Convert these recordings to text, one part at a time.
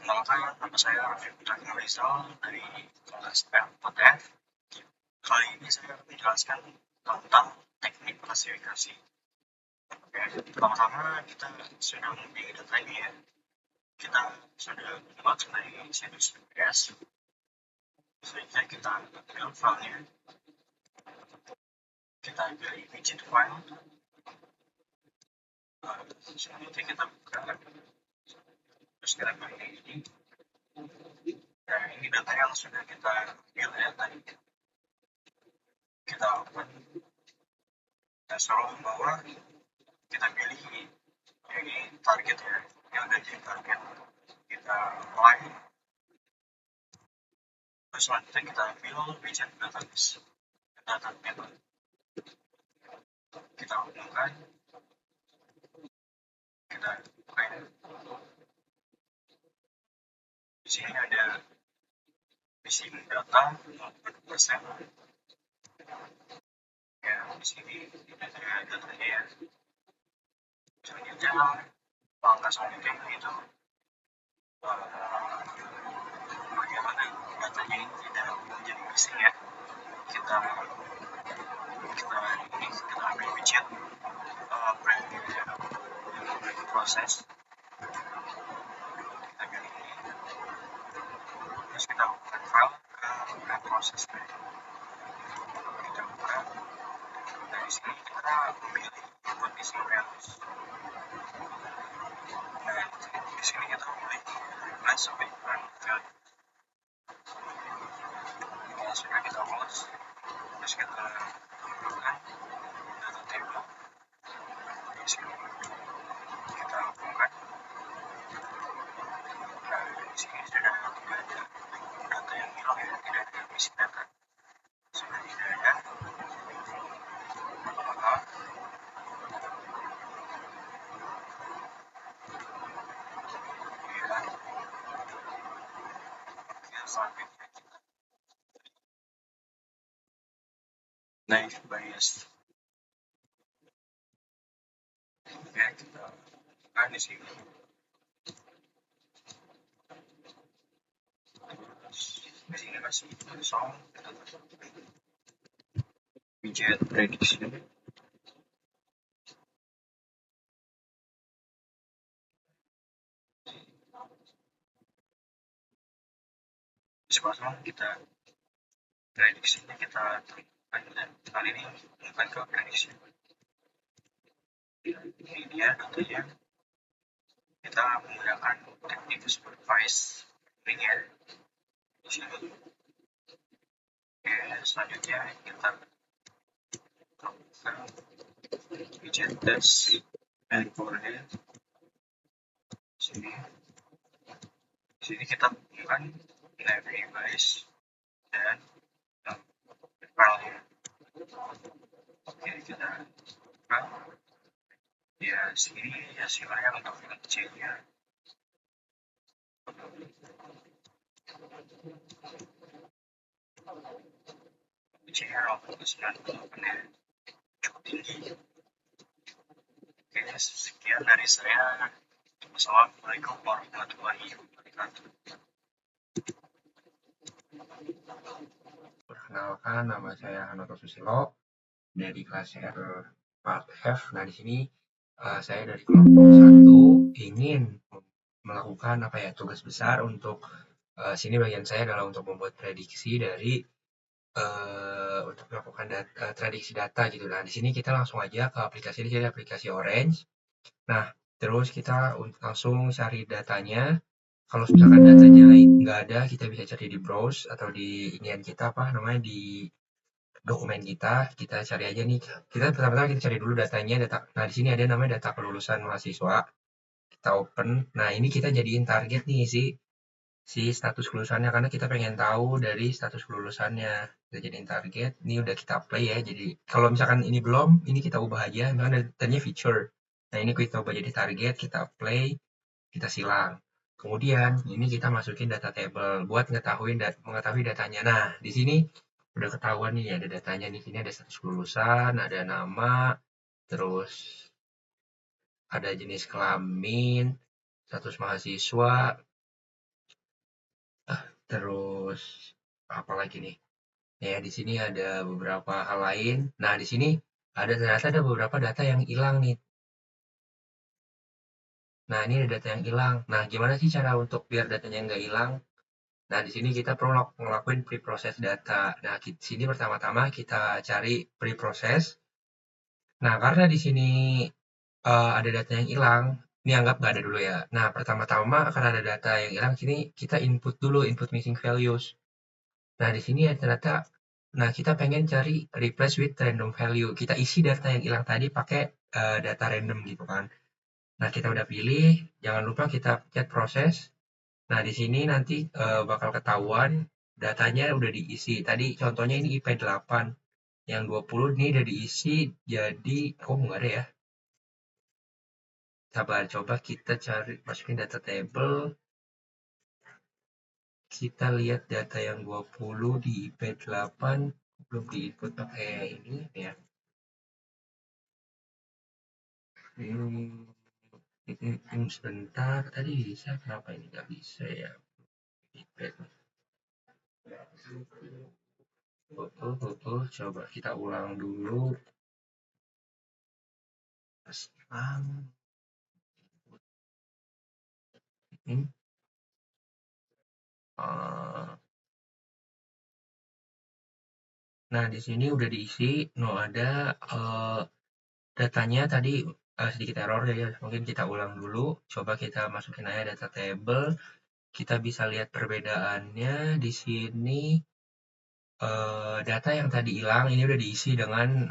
Perkenalkan, nama saya Raffi Putra Rizal dari kelas P4F. Kali ini saya akan menjelaskan tentang teknik klasifikasi. Oke, pertama-tama kita sudah memiliki data ini ya. Kita sudah membuat dari situs BPS. Selanjutnya kita ambil filenya. Kita pilih widget file. Selanjutnya kita buka. Terus kita pilih ini. Nah, ini data yang sudah kita ambil ya tadi. Kita open. Kita scroll ke bawah. Kita pilih ini target ya, yang ada di target. Kita apply. Terus selanjutnya kita ambil widget database. Kita hubungkan. Kita buka. Di sini ada missing data 0%. Ya, di sini ada datanya ya. Selanjutnya langkah selanjutnya itu bagaimana datanya ini tidak menjadi missing ya. Kita ambil widget preview ya, preview proses. Kita pilih ini. Terus kita buka file ke proses. Kita buka. Dari sini kita memilih kondisi values. Nah, di sini kita memilih plus sampai value. Ini sudah kita close. Terus kita tambahkan data table. Di sini kita hubungkan. Nah, di sini sudah tidak ada data yang hilang ya, tidak ada missing data. Sudah tidak ada. Maka selanjutnya kita naive bias. Oke, kita buka di sini. Di sini masih kosong. Widget prediction. Kosong kita prediksinya kita temukan dan kali ini bukan ke prediksi. Ini dia datanya. Kita menggunakan teknik supervised learning ya. Di sini. Oke, selanjutnya kita lakukan widget test and overhead. Di sini kita menggunakan naive bias dan value. Oke, kita buka. Ya, sini hasilnya untuk C-nya. C-nya 0,98 ya. Cukup tinggi. Oke, sekian dari saya. Wassalamualaikum warahmatullahi wabarakatuh. Perkenalkan, nama saya Hanoto Susilo dari kelas R4F. Nah, di sini saya dari kelompok 1 ingin melakukan tugas besar untuk sini bagian saya adalah untuk membuat prediksi dari untuk melakukan prediksi data gitu. Nah, di sini kita langsung aja ke aplikasi. Di sini aplikasi Orange. Nah, terus kita langsung cari datanya. Kalau misalkan datanya nggak ada, kita bisa cari di browse atau di inian kita di dokumen kita cari aja nih. Kita pertama-tama kita cari dulu datanya. Nah, di sini ada namanya data kelulusan mahasiswa. Kita open. Nah, ini kita jadiin target nih si status kelulusannya karena kita pengen tahu dari status kelulusannya. Kita jadiin target. Ini udah kita play ya. Jadi kalau misalkan ini belum, ini kita ubah aja. Misalkan datanya feature. Nah, ini kita ubah jadi target, kita play, kita silang. Kemudian ini kita masukin data table buat mengetahui datanya. Nah, di sini udah ketahuan nih ada datanya. Di sini ada status kelulusan, ada nama, terus ada jenis kelamin, status mahasiswa, Terus apa lagi nih? Ya, di sini ada beberapa hal lain. Nah, di sini ternyata ada beberapa data yang hilang nih. Nah, ini ada data yang hilang. Nah, gimana sih cara untuk biar datanya nggak hilang? Nah, di sini kita perlu ngelakuin pre-process data. Nah, di sini pertama-tama kita cari pre-process. Nah, karena di sini ada data yang hilang, ini anggap nggak ada dulu ya. Nah, pertama-tama karena ada data yang hilang, sini kita input dulu, input missing values. Nah, di sini ya ternyata, nah kita pengen cari replace with random value. Kita isi data yang hilang tadi pakai data random gitu kan. Nah, kita udah pilih, jangan lupa kita pencet proses. Nah, di sini nanti bakal ketahuan datanya udah diisi. Tadi contohnya ini IP8, yang 20 ini udah diisi jadi, oh nggak ada ya. Sabar, coba kita cari, masukin data table. Kita lihat data yang 20 di IP8, belum diinput pakai ini ya. Sebentar, tadi bisa, kenapa ini nggak bisa ya? IP. Betul, coba kita ulang dulu. Sekarang, ini, nah di sini udah diisi, no ada datanya tadi sedikit error jadi mungkin kita ulang dulu. Coba kita masukin aja data table. Kita bisa lihat perbedaannya di sini. Data yang tadi hilang ini udah diisi dengan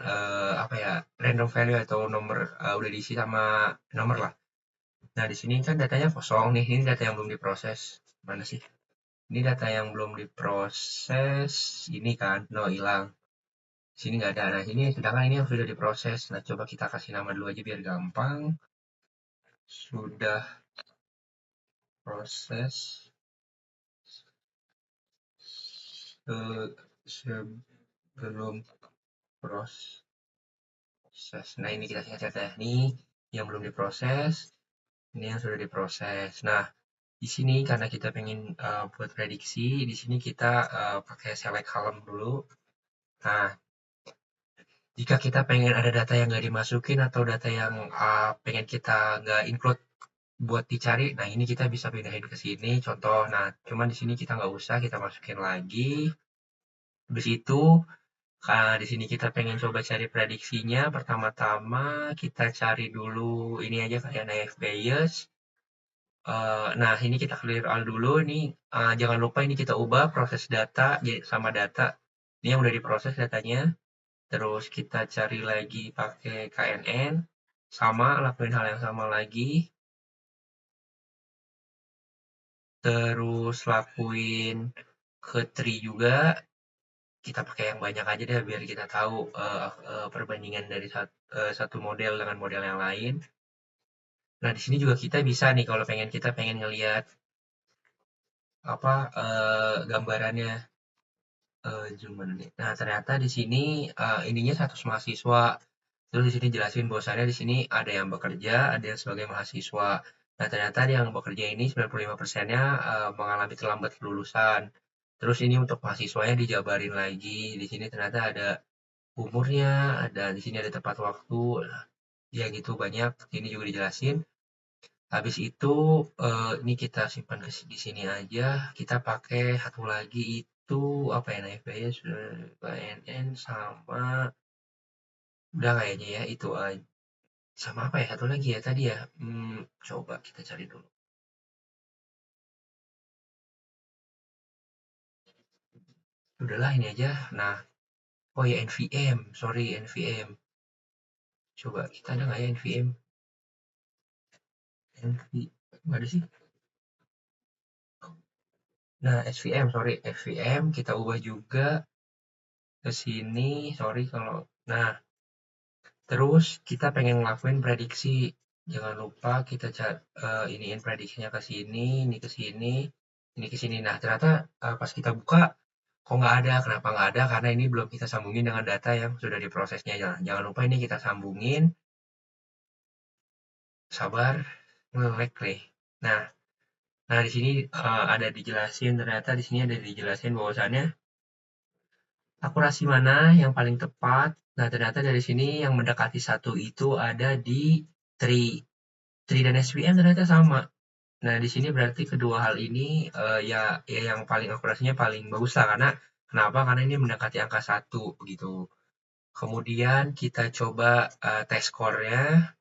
apa ya, random value atau nomor, udah diisi sama nomor lah. Nah di sini kan datanya kosong nih, ini data yang belum diproses. Mana sih? Ini data yang belum diproses, ini kan, no hilang. Sini nggak ada. Nah ini sedangkan ini yang sudah diproses. Nah coba kita kasih nama dulu aja biar gampang. Sudah proses sebelum proses. Nah, ini kita singkat ya. Ini yang belum diproses, ini yang sudah diproses. Nah, di sini karena kita pengen buat prediksi, di sini kita pakai select column dulu. Nah, jika kita pengen ada data yang nggak dimasukin atau data yang pengen kita nggak include buat dicari, nah ini kita bisa pindahin ke sini. Contoh, nah cuman di sini kita nggak usah, kita masukin lagi. Habis itu di sini kita pengen coba cari prediksinya. Pertama-tama kita cari dulu ini aja kayak naive Bayes. Nah, ini kita clear all dulu. Ini jangan lupa ini kita ubah proses data sama data. Ini yang udah diproses datanya. Terus kita cari lagi pakai KNN. Sama, lakuin hal yang sama lagi. Terus lakuin ke tree juga. Kita pakai yang banyak aja deh biar kita tahu perbandingan dari satu model dengan model yang lain. Nah, di sini juga kita bisa nih kalau kita pengen ngelihat apa gambarannya zoom mana nih. Nah, ternyata di sini ininya 100 mahasiswa. Terus di sini jelasin bahwasannya di sini ada yang bekerja, ada yang sebagai mahasiswa. Nah, ternyata yang bekerja ini 95%-nya mengalami terlambat kelulusan. Terus ini untuk mahasiswanya dijabarin lagi. Di sini ternyata ada umurnya, ada di sini ada tepat waktu. Ya gitu banyak. Ini juga dijelasin. Habis itu ini kita simpan di sini aja. Kita pakai satu lagi itu apa ya, NFBS, BNN sama udah kayaknya ya itu aja. Sama apa ya satu lagi ya tadi ya? Coba kita cari dulu. Udahlah ini aja. Nah, oh ya NVM, sorry NVM. Coba kita ada nggak ya NVM? Nggak ada sih. Nah, SVM, sorry SVM kita ubah juga ke sini. Sorry kalau. Nah, terus kita pengen ngelakuin prediksi. Jangan lupa kita iniin prediksinya ke sini, ini ke sini, ini ke sini. Nah, ternyata pas kita buka kok nggak ada. Kenapa nggak ada? Karena ini belum kita sambungin dengan data yang sudah diprosesnya. Jangan lupa ini kita sambungin. Sabar, nge-lag nih. Nah, Nah, di sini ada dijelasin, ternyata di sini ada dijelasin bahwasannya akurasi mana yang paling tepat. Nah, ternyata dari sini yang mendekati satu itu ada di Tri dan SVM ternyata sama. Nah, di sini berarti kedua hal ini ya yang paling akurasinya paling bagus lah, karena kenapa? Karena ini mendekati angka satu gitu. Kemudian kita coba tes score-nya.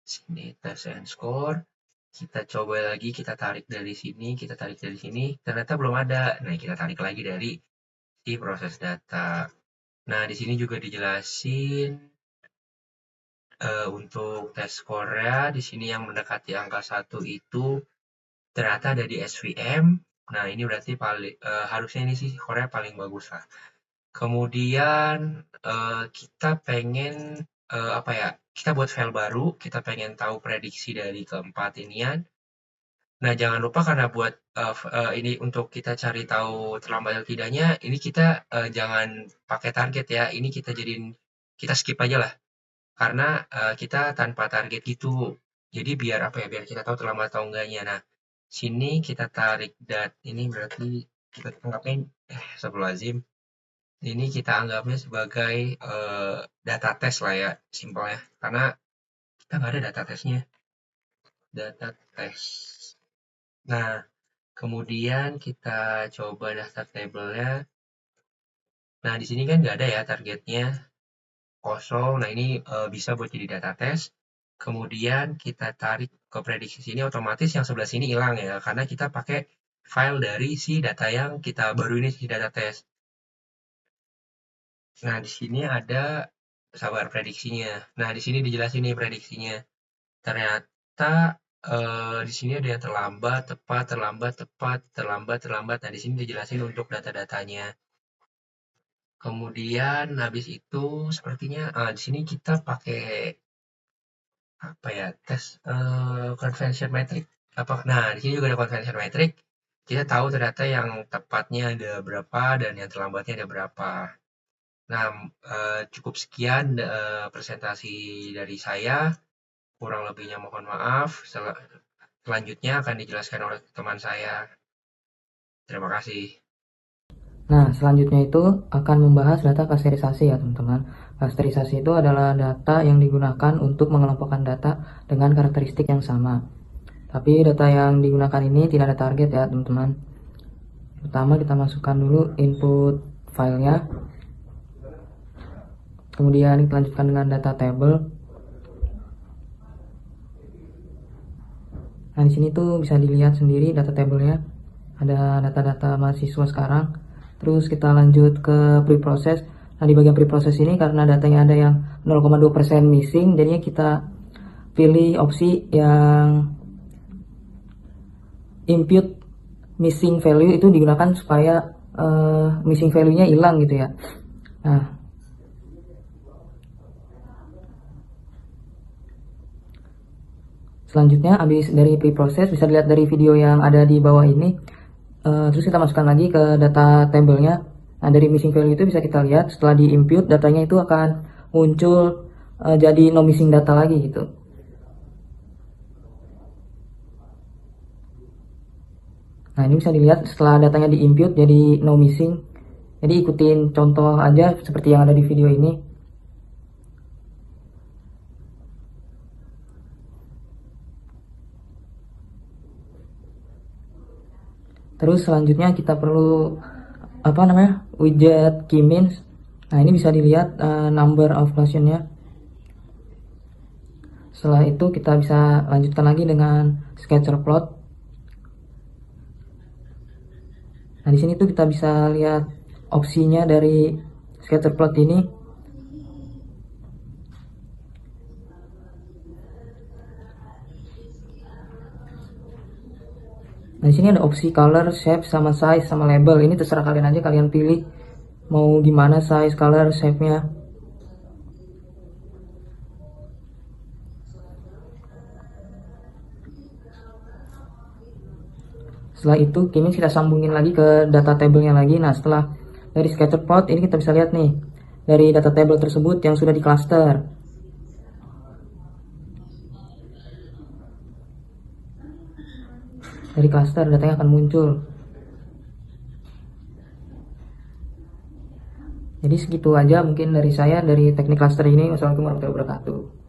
Sini tes and score. Kita coba lagi, kita tarik dari sini, kita tarik dari sini. Ternyata belum ada. Nah, kita tarik lagi dari si proses data. Nah, di sini juga dijelasin untuk tes score-nya. Di sini yang mendekati angka satu itu ternyata ada di SVM. Nah, ini berarti harusnya ini sih score-nya paling bagus lah. Kemudian kita pengen apa ya? Kita buat file baru, kita pengen tahu prediksi dari keempat inian. Nah, jangan lupa karena buat ini untuk kita cari tahu terlambat atau tidaknya, ini kita jangan pakai target ya. Ini kita skip aja lah. Karena kita tanpa target gitu. Jadi biar apa ya? Biar kita tahu terlambat atau enggaknya. Nah, sini kita tarik ini berarti kita anggapnya astagfirullahaladzim. Ini kita anggapnya sebagai data test lah ya, simpelnya. Karena kita nggak ada data testnya. Data test. Nah, kemudian kita coba daftar tabelnya. Nah, di sini kan nggak ada ya targetnya, kosong. Nah, ini bisa buat jadi data test. Kemudian kita tarik ke prediksi sini, otomatis yang sebelah sini hilang ya, karena kita pakai file dari si data yang kita baru ini, si data test. Nah, di sini ada sabar prediksinya. Nah, di sini dijelasin nih prediksinya. Ternyata di sini ada yang terlambat, tepat, terlambat, tepat, terlambat, terlambat. Nah, di sini dijelasin untuk data-datanya. Kemudian habis itu sepertinya di sini kita pakai apa ya? Tes convention metric. Nah, di sini juga ada convention metric. Kita tahu ternyata yang tepatnya ada berapa dan yang terlambatnya ada berapa. Nah, cukup sekian presentasi dari saya. Kurang lebihnya mohon maaf. Selanjutnya akan dijelaskan oleh teman saya. Terima kasih. Nah, selanjutnya itu akan membahas data klasterisasi ya teman-teman. Klasterisasi itu adalah data yang digunakan untuk mengelompokkan data dengan karakteristik yang sama. Tapi data yang digunakan ini tidak ada target ya teman-teman. Pertama kita masukkan dulu input filenya. Kemudian kita lanjutkan dengan data table. Nah, di sini tuh bisa dilihat sendiri data tablenya. Ada data-data mahasiswa sekarang. Terus kita lanjut ke pre-process. Nah, di bagian pre-process ini karena datanya ada yang 0,2% missing, jadinya kita pilih opsi yang impute missing value itu digunakan supaya missing value-nya hilang gitu ya. Nah, selanjutnya habis dari pre-process bisa dilihat dari video yang ada di bawah ini. Terus kita masukkan lagi ke data tabelnya. Nah, dari missing value itu bisa kita lihat setelah di input datanya itu akan muncul jadi no missing data lagi gitu. Nah, ini bisa dilihat setelah datanya di input jadi no missing. Jadi ikutin contoh aja seperti yang ada di video ini. Terus selanjutnya kita perlu widget key means. Nah, ini bisa dilihat number of questionnya. Setelah itu kita bisa lanjutkan lagi dengan scatter plot. Nah, di sini tuh kita bisa lihat opsinya dari scatter plot ini. Nah, di sini ada opsi color, shape, sama size, sama label. Ini terserah kalian aja, kalian pilih mau gimana size, color, shape-nya. Setelah itu, kini kita sambungin lagi ke data table-nya lagi. Nah, setelah dari scatter plot, ini kita bisa lihat nih dari data table tersebut yang sudah di cluster. dari klaster datanya akan muncul. Jadi segitu aja mungkin dari saya dari teknik klaster ini. Wassalamualaikum warahmatullahi wabarakatuh.